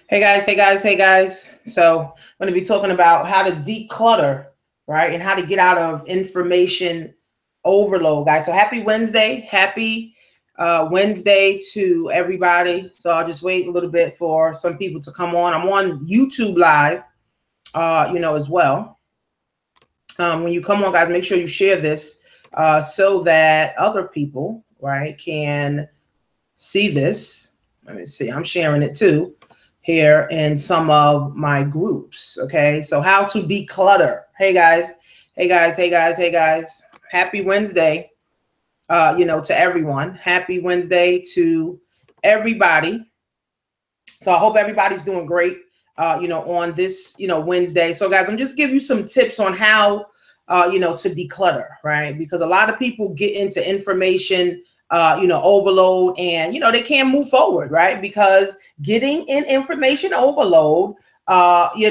Hey guys, hey guys, hey guys. So I'm going to be talking about how to declutter, right? And how to get out of information overload, guys. So happy Wednesday. Happy Wednesday to everybody. So I'll just wait a little bit for some people to come on. I'm on YouTube Live, as well. When you come on, guys, make sure you share this so that other people, right, can see this. Let me see. I'm sharing it too here in some of my groups. Okay. So how to declutter. Hey guys. Hey guys. Hey guys. Hey guys. Happy Wednesday. To everyone. Happy Wednesday to everybody. So I hope everybody's doing great, on this, Wednesday. So guys, I'm just giving you some tips on how, to declutter, right? Because a lot of people get into information, overload and, they can't move forward, right? Because getting in information overload, going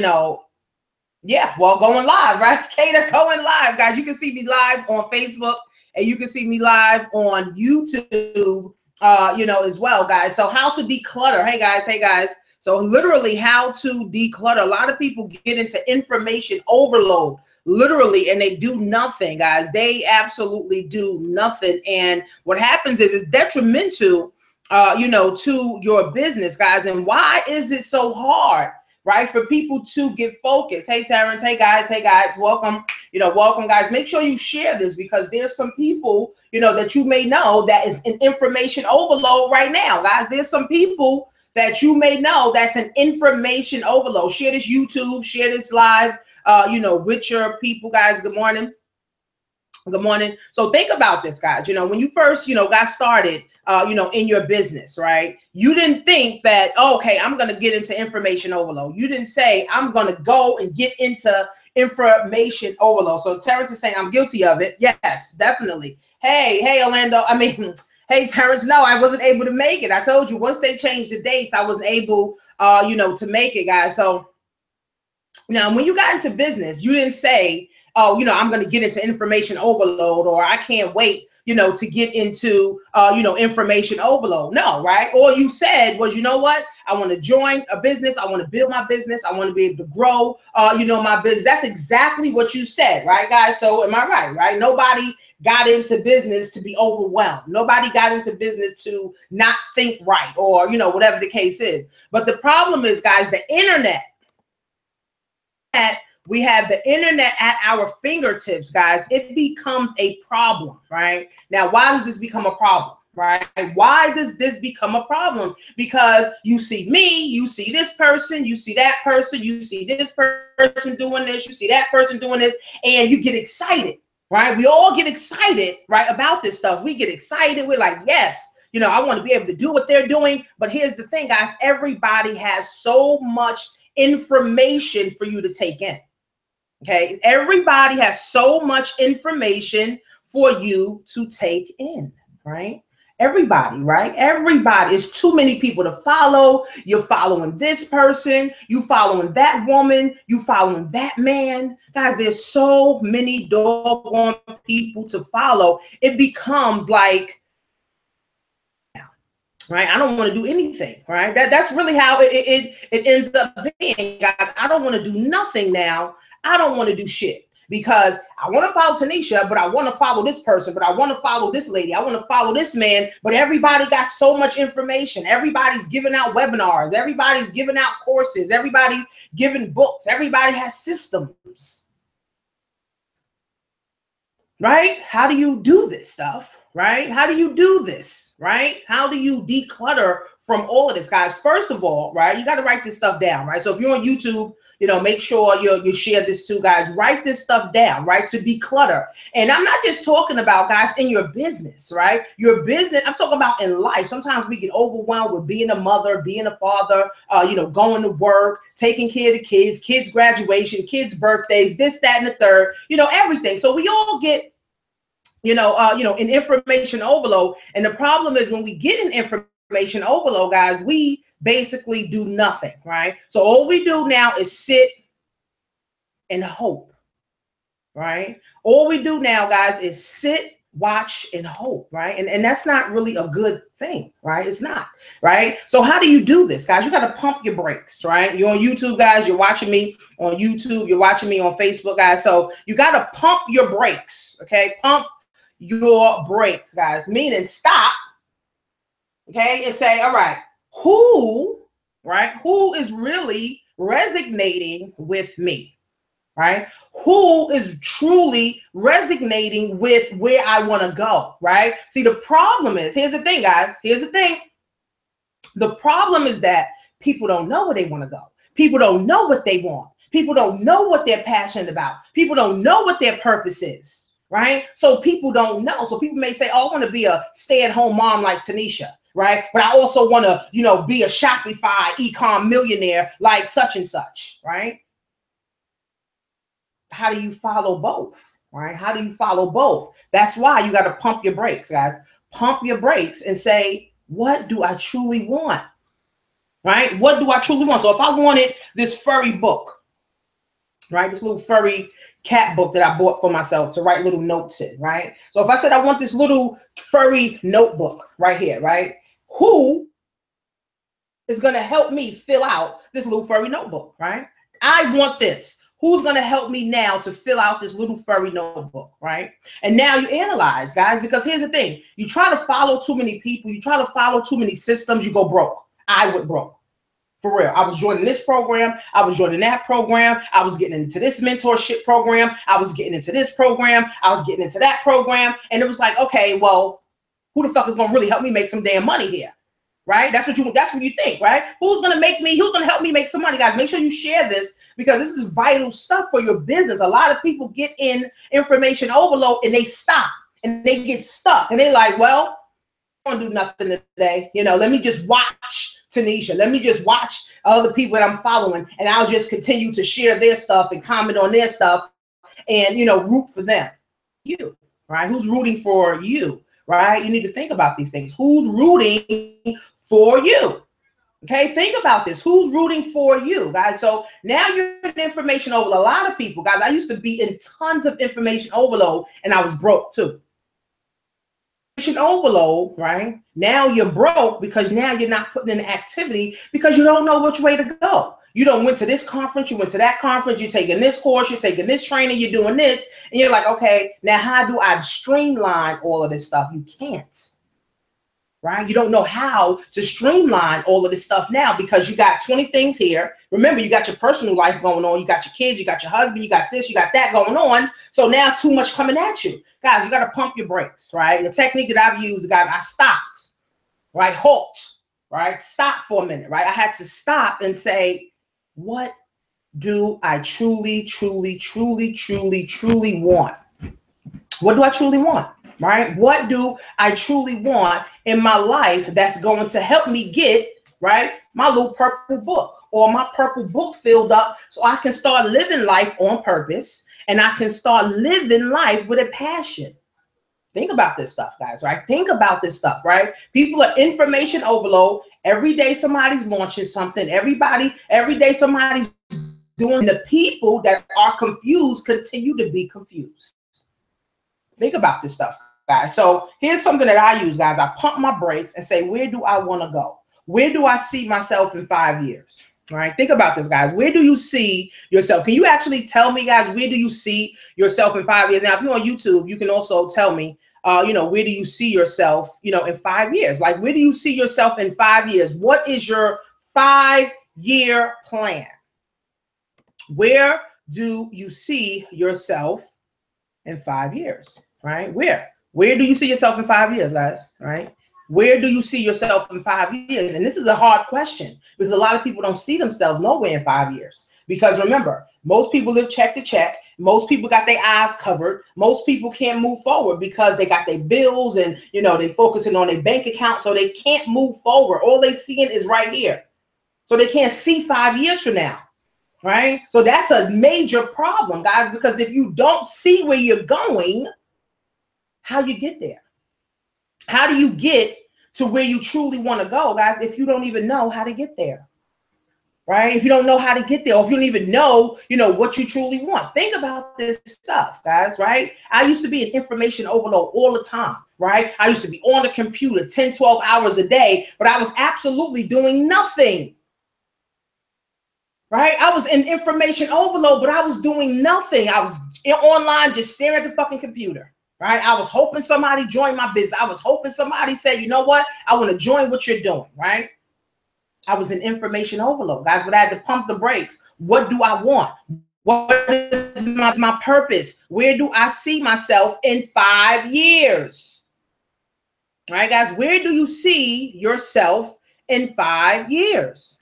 live, right? Kata going live, guys. You can see me live on Facebook and you can see me live on YouTube, as well, guys. So how to declutter. Hey guys, hey guys. So literally how to declutter. A lot of people get into information overload, literally, and they do nothing, guys. They absolutely do nothing. And what happens is it's detrimental, to your business, guys. And why is it so hard, right, for people to get focused? Hey, Terrence. Hey, guys. Hey, guys. Welcome. Welcome, guys. Make sure you share this because there's some people, that you may know that is in information overload right now, guys. There's some people that you may know that's an information overload. Share this YouTube, share this live, with your people, guys. Good morning. Good morning. So think about this, guys. When you first, got started, in your business, right? You didn't think that, oh, okay, I'm going to get into information overload. You didn't say, I'm going to go and get into information overload. So Terrence is saying, I'm guilty of it. Yes, definitely. Hey, Orlando. Hey, Terrence, no, I wasn't able to make it. I told you once they changed the dates, I wasn't able, to make it, guys. So now when you got into business, you didn't say, oh, I'm going to get into information overload, or I can't wait, to get into, information overload. No, right? All you said was, you know what? I want to join a business. I want to build my business. I want to be able to grow, my business. That's exactly what you said, right, guys? So am I right? Right? Nobody got into business to be overwhelmed. Nobody got into business to not think right, or, whatever the case is. But the problem is, guys, the internet. We have the internet at our fingertips, guys. It becomes a problem, right? Now, why does this become a problem, right? Why does this become a problem? Because you see me, you see this person, you see that person, you see this person doing this, you see that person doing this, and you get excited, right? We all get excited, right, about this stuff. We get excited. We're like, yes, I want to be able to do what they're doing. But here's the thing, guys. Everybody has so much information for you to take in. Okay, everybody has so much information for you to take in, right? Everybody, right? Everybody. It's too many people to follow. You're following this person, you following that woman, you following that man. Guys, there's so many doggone people to follow. It becomes like, right? I don't want to do anything, right? That's really how it ends up being, guys. I don't want to do nothing now. I don't want to do shit because I want to follow Tanisha, but I want to follow this person, but I want to follow this lady. I want to follow this man, but everybody got so much information. Everybody's giving out webinars. Everybody's giving out courses. Everybody's giving books. Everybody has systems, right? How do you do this stuff, right? How do you do this, right? How do you declutter from all of this, guys? First of all, right, you got to write this stuff down, right? So if you're on YouTube, make sure you share this too, guys. Write this stuff down, right, to declutter. And I'm not just talking about, guys, in your business, right? Your business, I'm talking about in life. Sometimes we get overwhelmed with being a mother, being a father, going to work, taking care of the kids, kids' graduation, kids' birthdays, this, that, and the third, everything. So we all get in information overload. And the problem is when we get in information overload, guys, we basically do nothing, right? So all we do now is sit and hope, right? All we do now, guys, is sit watch, and hope, right? And that's not really a good thing, right? It's not, right? So how do you do this, guys? You got to pump your brakes, right? You're on YouTube, guys. You're watching me on YouTube. You're watching me on Facebook, guys. So you got to pump your brakes, okay? Pump your brakes, guys, meaning stop, okay, and say, all right, who is really resonating with me? Right? Who is truly resonating with where I want to go, right? See, the problem is, here's the thing, guys. Here's the thing. The problem is that people don't know where they want to go. People don't know what they want. People don't know what they're passionate about. People don't know what their purpose is, right? So people don't know. So people may say, oh, I want to be a stay-at-home mom like Tanisha, right? But I also want to, be a Shopify e-com millionaire like such and such, right? How do you follow both, right? How do you follow both? That's why you got to pump your brakes, guys. Pump your brakes and say, what do I truly want, right? What do I truly want? So if I wanted this furry book, right? This little furry cat book that I bought for myself to write little notes in, right? So if I said I want this little furry notebook right here, right? Who is going to help me fill out this little furry notebook, right? I want this. Who's going to help me now to fill out this little furry notebook, right? And now you analyze, guys, because here's the thing. You try to follow too many people. You try to follow too many systems. You go broke. I went broke. For real. I was joining this program. I was joining that program. I was getting into this mentorship program. I was getting into this program. I was getting into that program. And it was like, okay, well, who the fuck is going to really help me make some damn money here? Right? That's what you think, right? Who's going to help me make some money, guys? Make sure you share this, because this is vital stuff for your business. A lot of people get in information overload and they stop and they get stuck and they're like, well, I don't do nothing today. Let me just watch Tanisha. Let me just watch other people that I'm following, and I'll just continue to share their stuff and comment on their stuff and, root for them. You, right? Who's rooting for you, right? You need to think about these things. Who's rooting for you? Okay, think about this. Who's rooting for you, guys? So now you're in information overload. A lot of people, guys, I used to be in tons of information overload and I was broke too. Information overload, right? Now you're broke because now you're not putting in activity because you don't know which way to go. You don't went to this conference, you went to that conference, you're taking this course, you're taking this training, you're doing this, and you're like, okay, now how do I streamline all of this stuff? You can't. Right? You don't know how to streamline all of this stuff now because you got 20 things here. Remember, you got your personal life going on. You got your kids, you got your husband, you got this, you got that going on. So now it's too much coming at you. Guys, you got to pump your brakes, right? The technique that I've used, guys, I stopped, right? Halt, right? Stop for a minute, right? I had to stop and say, what do I truly, truly, truly, truly, truly want? What do I truly want? Right? What do I truly want in my life that's going to help me get, right, my little purple book or my purple book filled up so I can start living life on purpose and I can start living life with a passion. Think about this stuff, guys, right? Think about this stuff, right? People are information overload. Every day somebody's launching something. Every day somebody's doing. The people that are confused continue to be confused. Think about this stuff, guys. So here's something that I use, guys. I pump my brakes and say, where do I want to go? Where do I see myself in 5 years? All right. Think about this, guys. Where do you see yourself? Can you actually tell me, guys, where do you see yourself in 5 years? Now, if you're on YouTube, you can also tell me, where do you see yourself, in 5 years? Like, where do you see yourself in 5 years? What is your 5-year plan? Where do you see yourself in 5 years? Right? Where do you see yourself in 5 years, guys? Right? Where do you see yourself in 5 years? And this is a hard question because a lot of people don't see themselves nowhere in 5 years. Because remember, most people live check to check. Most people got their eyes covered. Most people can't move forward because they got their bills and, they focusing on their bank account. So they can't move forward. All they seeing is right here. So they can't see 5 years from now. Right? So that's a major problem, guys, because if you don't see where you're going, how you get there? How do you get to where you truly want to go, guys, if you don't even know how to get there? right? If you don't know how to get there, or if you don't even know, what you truly want. Think about this stuff, guys, right? I used to be an information overload all the time, right? I used to be on the computer 10, 12 hours a day, but I was absolutely doing nothing. Right? I was in information overload, but I was doing nothing. I was online just staring at the fucking computer. Right? I was hoping somebody joined my business. I was hoping somebody said, you know what? I want to join what you're doing. Right? I was in information overload, guys, but I had to pump the brakes. What do I want? What is my purpose? Where do I see myself in 5 years? Right, guys? Where do you see yourself in 5 years?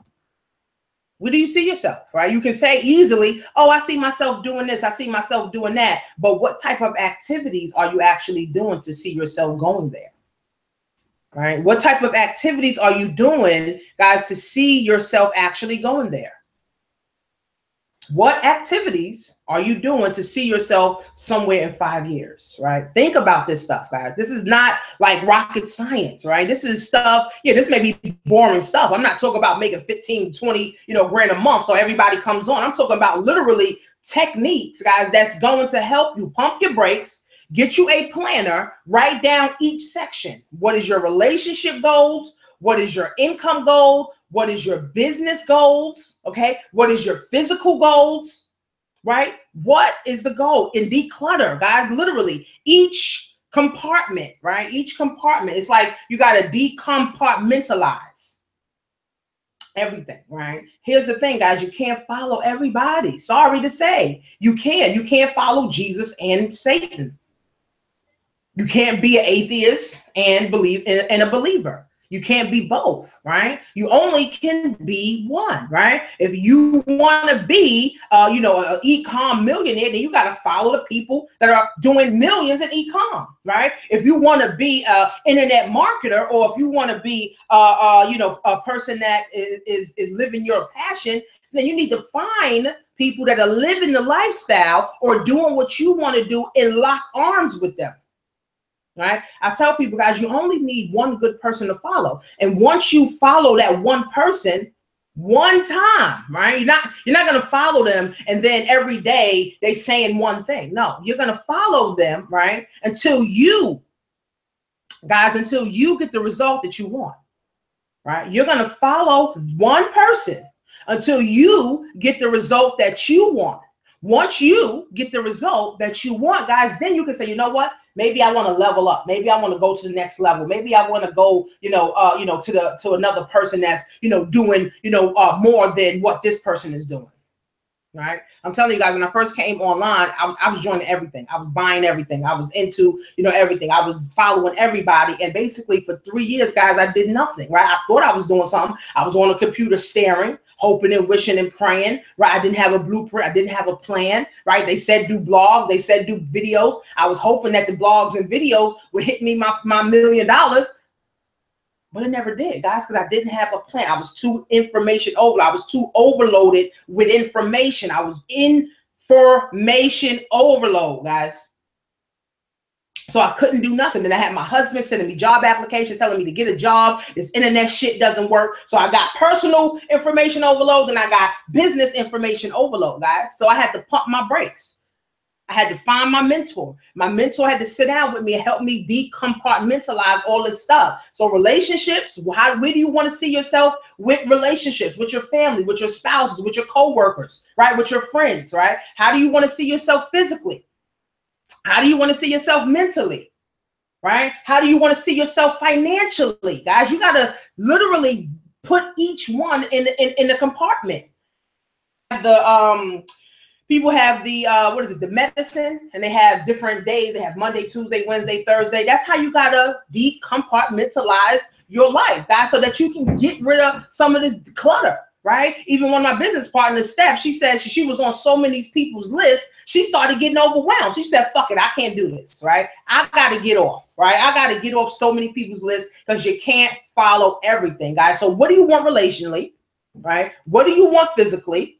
Where do you see yourself, right? You can say easily, oh, I see myself doing this. I see myself doing that. But what type of activities are you actually doing to see yourself going there? Right? What type of activities are you doing, guys, to see yourself actually going there? What activities are you doing to see yourself somewhere in 5 years, right? Think about this stuff, guys. This is not like rocket science, right? This is stuff, this may be boring stuff. I'm not talking about making 15, 20, grand a month so everybody comes on. I'm talking about literally techniques, guys, that's going to help you pump your brakes, get you a planner, write down each section. What is your relationship goals? What is your income goal? What is your business goals? Okay. What is your physical goals? Right? What is the goal? In declutter, guys, literally each compartment, right? Each compartment, it's like you got to decompartmentalize everything, right? Here's the thing, guys, you can't follow everybody. Sorry to say, you can't follow Jesus and Satan. You can't be an atheist and believe in a believer. You can't be both, right? You only can be one, right? If you want to be, an e-com millionaire, then you got to follow the people that are doing millions in e-com, right? If you want to be an internet marketer, or if you want to be, a person that is living your passion, then you need to find people that are living the lifestyle or doing what you want to do and lock arms with them. Right? I tell people, guys, you only need one good person to follow. And once you follow that one person one time, right? You're not going to follow them and then every day they saying one thing. No, you're going to follow them, right? Until you get the result that you want, right? You're going to follow one person until you get the result that you want. Once you get the result that you want, guys, then you can say, you know what? Maybe I want to level up. Maybe I want to go to the next level. Maybe I want to go, to another person that's, doing, more than what this person is doing. Right? I'm telling you guys, when I first came online, I was joining everything. I was buying everything. I was into, everything. I was following everybody. And basically for 3 years, guys, I did nothing, right? I thought I was doing something. I was on a computer staring, hoping and wishing and praying, right? I didn't have a blueprint. I didn't have a plan, right? They said do blogs. They said do videos. I was hoping that the blogs and videos would hit me my $1 million. But it never did, guys, because I didn't have a plan. I was too information overloaded. I was too overloaded with information. I was information overload, guys. So I couldn't do nothing. Then I had my husband sending me job applications, telling me to get a job. This internet shit doesn't work. So I got personal information overload, and I got business information overload, guys. So I had to pump my brakes. I had to find my mentor. My mentor had to sit down with me and help me decompartmentalize all this stuff. So relationships, where do you want to see yourself with relationships, with your family, with your spouses, with your coworkers, right? With your friends, right? How do you want to see yourself physically? How do you want to see yourself mentally, right? How do you want to see yourself financially? Guys, you got to literally put each one in the compartment. People have the, the medicine, and they have different days. They have Monday, Tuesday, Wednesday, Thursday. That's how you got to decompartmentalize your life, guys, so that you can get rid of some of this clutter, right? Even one of my business partners, Steph, she said she was on so many people's lists, she started getting overwhelmed. She said, fuck it, I can't do this, right? I got to get off, right? I got to get off so many people's lists because you can't follow everything, guys. So what do you want relationally, right? What do you want physically?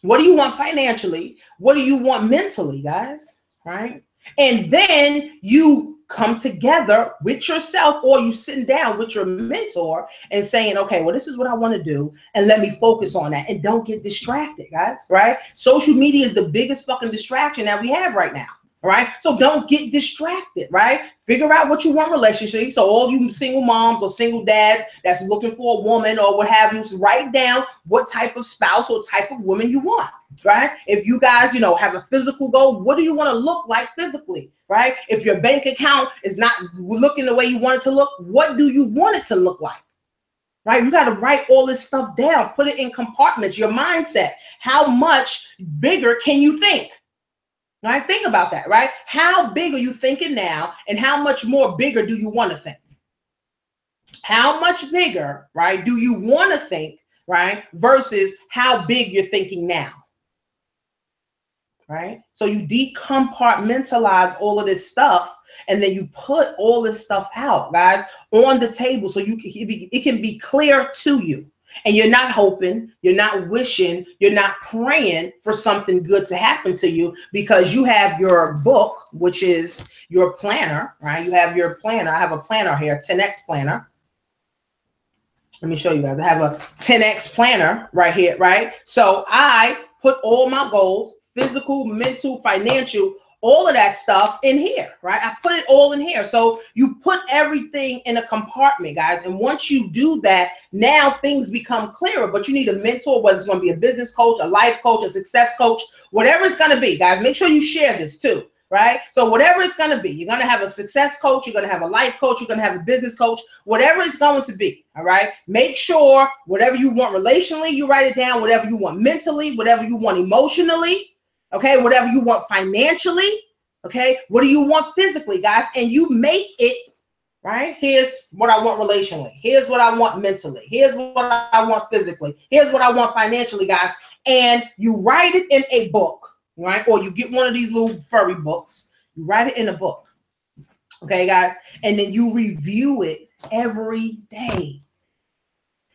What do you want financially? What do you want mentally, guys? Right? And then you come together with yourself, or you sitting down with your mentor and saying, okay, well, this is what I want to do, and let me focus on that. And don't get distracted, guys, right? Social media is the biggest fucking distraction that we have right now. All right. So don't get distracted, right? Figure out what you want relationship. So all you single moms or single dads that's looking for a woman or what have you, write down what type of spouse or type of woman you want, right? If you guys, have a physical goal, what do you want to look like physically, right? If your bank account is not looking the way you want it to look, what do you want it to look like? Right? You got to write all this stuff down, put it in compartments, your mindset. How much bigger can you think? Right? Think about that, right? How big are you thinking now, and how much more bigger do you want to think? How much bigger, right, do you want to think, right, versus how big you're thinking now? Right? So you decompartmentalize all of this stuff, and then you put all this stuff out, guys, on the table, so it can be clear to you. And you're not hoping, you're not wishing, you're not praying for something good to happen to you, because you have your book, which is your planner, right? You have your planner. I have a planner here, 10X planner. Let me show you guys. I have a 10X planner right here, right? So I put all my goals, physical, mental, financial, all of that stuff in here, right? I put it all in here. So you put everything in a compartment, guys. And once you do that, now things become clearer. But you need a mentor, whether it's going to be a business coach, a life coach, a success coach, whatever it's going to be, guys. Make sure you share this too, right? So whatever it's going to be, you're going to have a success coach, you're going to have a life coach, you're going to have a business coach, whatever it's going to be, all right? Make sure whatever you want relationally, you write it down, whatever you want mentally, whatever you want emotionally, okay, whatever you want financially, okay, what do you want physically, guys? And you make it, right? Here's what I want relationally. Here's what I want mentally. Here's what I want physically. Here's what I want financially, guys. And you write it in a book, right? Or you get one of these little furry books. You write it in a book, okay, guys? And then you review it every day,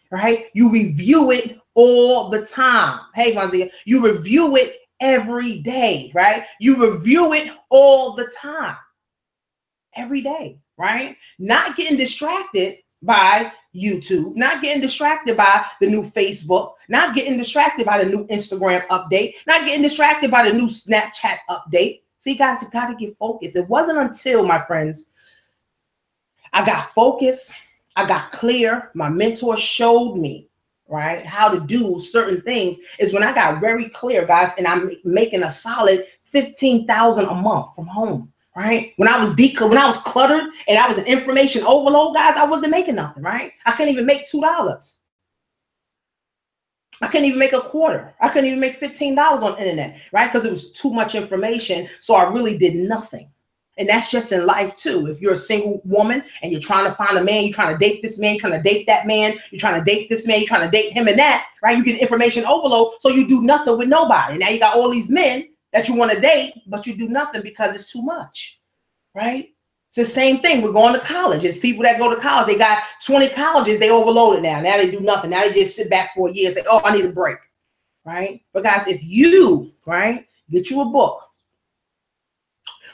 right? You review it all the time. Hey, Gonzia, you review it every day, right? You review it all the time, every day, right? Not getting distracted by YouTube, not getting distracted by the new Facebook, not getting distracted by the new Instagram update, not getting distracted by the new Snapchat update. See, guys, you got to get focused. It wasn't until, my friends, I got focused, I got clear, my mentor showed me, right, how to do certain things, is when I got very clear, guys, and I'm making a solid $15,000 a month from home, right? When I was cluttered and I was an information overload, guys, I wasn't making nothing, right? I couldn't even make $2. I couldn't even make a quarter. I couldn't even make $15 on the internet, right? Because it was too much information, so I really did nothing. And that's just in life too. If you're a single woman and you're trying to find a man, you're trying to date this man, you're trying to date that man, you're trying to date this man, you're trying to date him and that, right? You get information overload, so you do nothing with nobody. Now you got all these men that you want to date, but you do nothing because it's too much, right? It's the same thing. We're going to college. It's people that go to college. They got 20 colleges. They overloaded now. Now they do nothing. Now they just sit back for a year and say, oh, I need a break, right? But guys, if you, right, get you a book,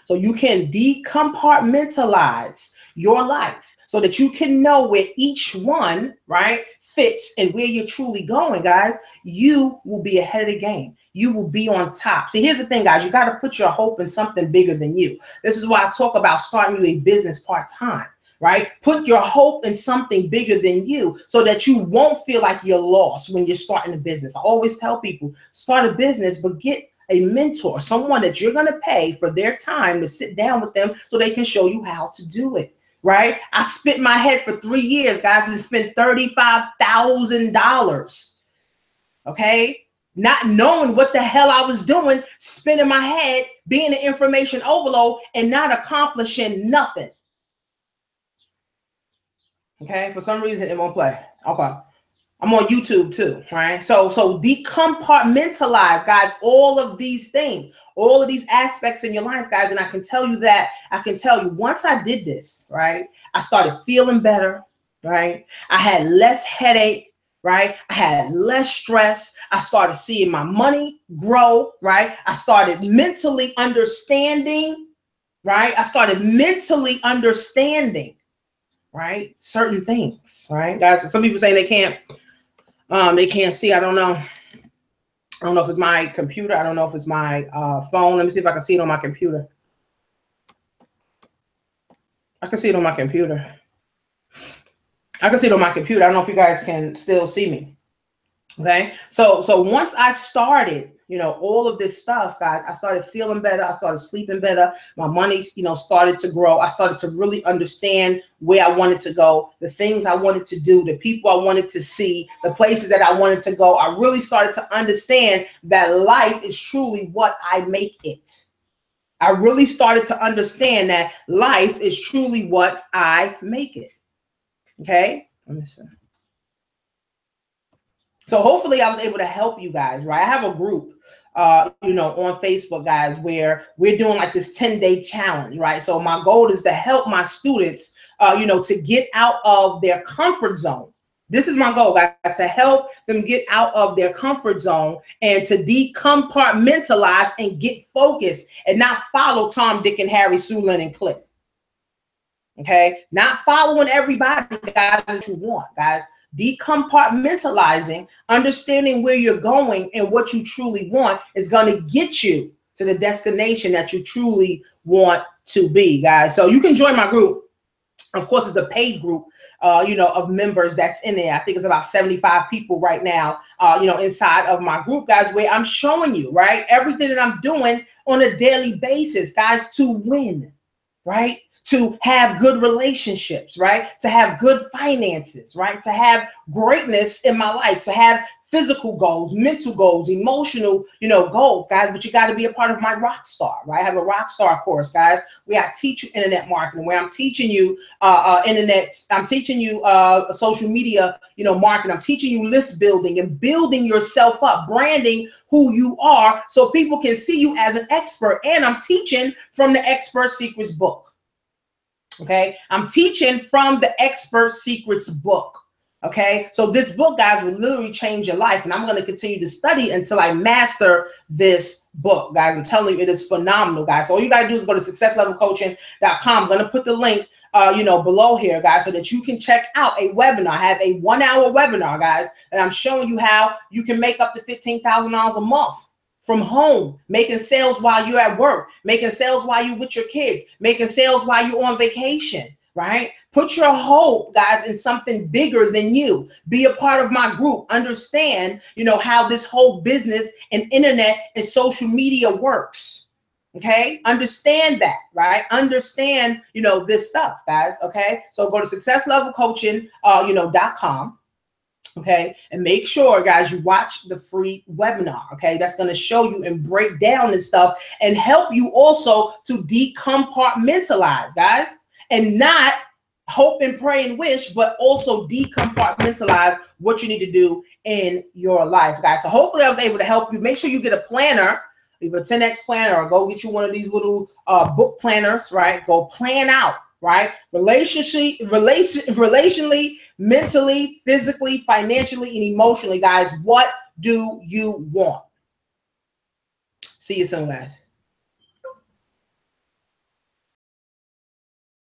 so you can decompartmentalize your life so that you can know where each one, right, fits and where you're truly going, guys, you will be ahead of the game. You will be on top. See, here's the thing, guys. You got to put your hope in something bigger than you. This is why I talk about starting you a business part-time, right? Put your hope in something bigger than you so that you won't feel like you're lost when you're starting a business. I always tell people, start a business, but get a mentor, someone that you're going to pay for their time to sit down with them so they can show you how to do it, right? I spent my head for 3 years, guys, and spent $35,000, okay? Not knowing what the hell I was doing, spinning my head, being an information overload, and not accomplishing nothing. Okay, for some reason it won't play. Okay. I'm on YouTube too, right? So decompartmentalize, guys, all of these things, all of these aspects in your life, guys. And I can tell you once I did this, right, I started feeling better, right? I had less headache, right? I had less stress. I started seeing my money grow, right? I started mentally understanding, right? I started mentally understanding, right, certain things, right, guys. Some people say they can't see. I don't know. I don't know if it's my computer. I don't know if it's my phone. Let me see if I can see it on my computer. I can see it on my computer. I can see it on my computer. I don't know if you guys can still see me. Okay. So once I started, you know, all of this stuff, guys, I started feeling better. I started sleeping better. My money, you know, started to grow. I started to really understand where I wanted to go, the things I wanted to do, the people I wanted to see, the places that I wanted to go. I really started to understand that life is truly what I make it. I really started to understand that life is truly what I make it. Okay. Let me see. So hopefully I was able to help you guys, right? I have a group, you know, on Facebook, guys, where we're doing like this 10-day challenge, right? So my goal is to help my students, you know, to get out of their comfort zone. This is my goal, guys, to help them get out of their comfort zone and to decompartmentalize and get focused and not follow Tom, Dick, and Harry, Sue, Lynn, and Cliff. Okay? Not following everybody, guys, that you want, guys. Decompartmentalizing, understanding where you're going and what you truly want is going to get you to the destination that you truly want to be, guys. So you can join my group. Of course, it's a paid group, you know, of members that's in there. I think it's about 75 people right now, you know, inside of my group, guys, where I'm showing you, right, everything that I'm doing on a daily basis, guys, to win, right? To have good relationships, right? To have good finances, right? To have greatness in my life, to have physical goals, mental goals, emotional, you know, goals, guys. But you got to be a part of my rock star, right? I have a rock star course, guys, where I teach you internet marketing, where I'm teaching you I'm teaching you social media, you know, marketing. I'm teaching you list building and building yourself up, branding who you are so people can see you as an expert. And I'm teaching from the Expert Secrets book. Okay, I'm teaching from the Expert Secrets book. Okay, so this book, guys, will literally change your life, and I'm going to continue to study until I master this book, guys. I'm telling you, it is phenomenal, guys. So all you got to do is go to successlevelcoaching.com. I'm going to put the link, you know, below here, guys, so that you can check out a webinar. I have a 1-hour webinar, guys, and I'm showing you how you can make up to $15,000 a month from home, making sales while you're at work, making sales while you're with your kids, making sales while you're on vacation, right? Put your hope, guys, in something bigger than you. Be a part of my group. Understand, you know, how this whole business and internet and social media works. Okay, understand that, right? Understand, you know, this stuff, guys. Okay, so go to successlevelcoaching.com. Okay, and make sure, guys, you watch the free webinar. Okay, that's going to show you and break down this stuff and help you also to decompartmentalize, guys, and not hope and pray and wish, but also decompartmentalize what you need to do in your life, guys. So hopefully I was able to help you. Make sure you get a planner, either a 10X planner, or go get you one of these little book planners, right? Go plan out, right? Relationally, mentally, physically, financially, and emotionally, guys. What do you want? See you soon, guys.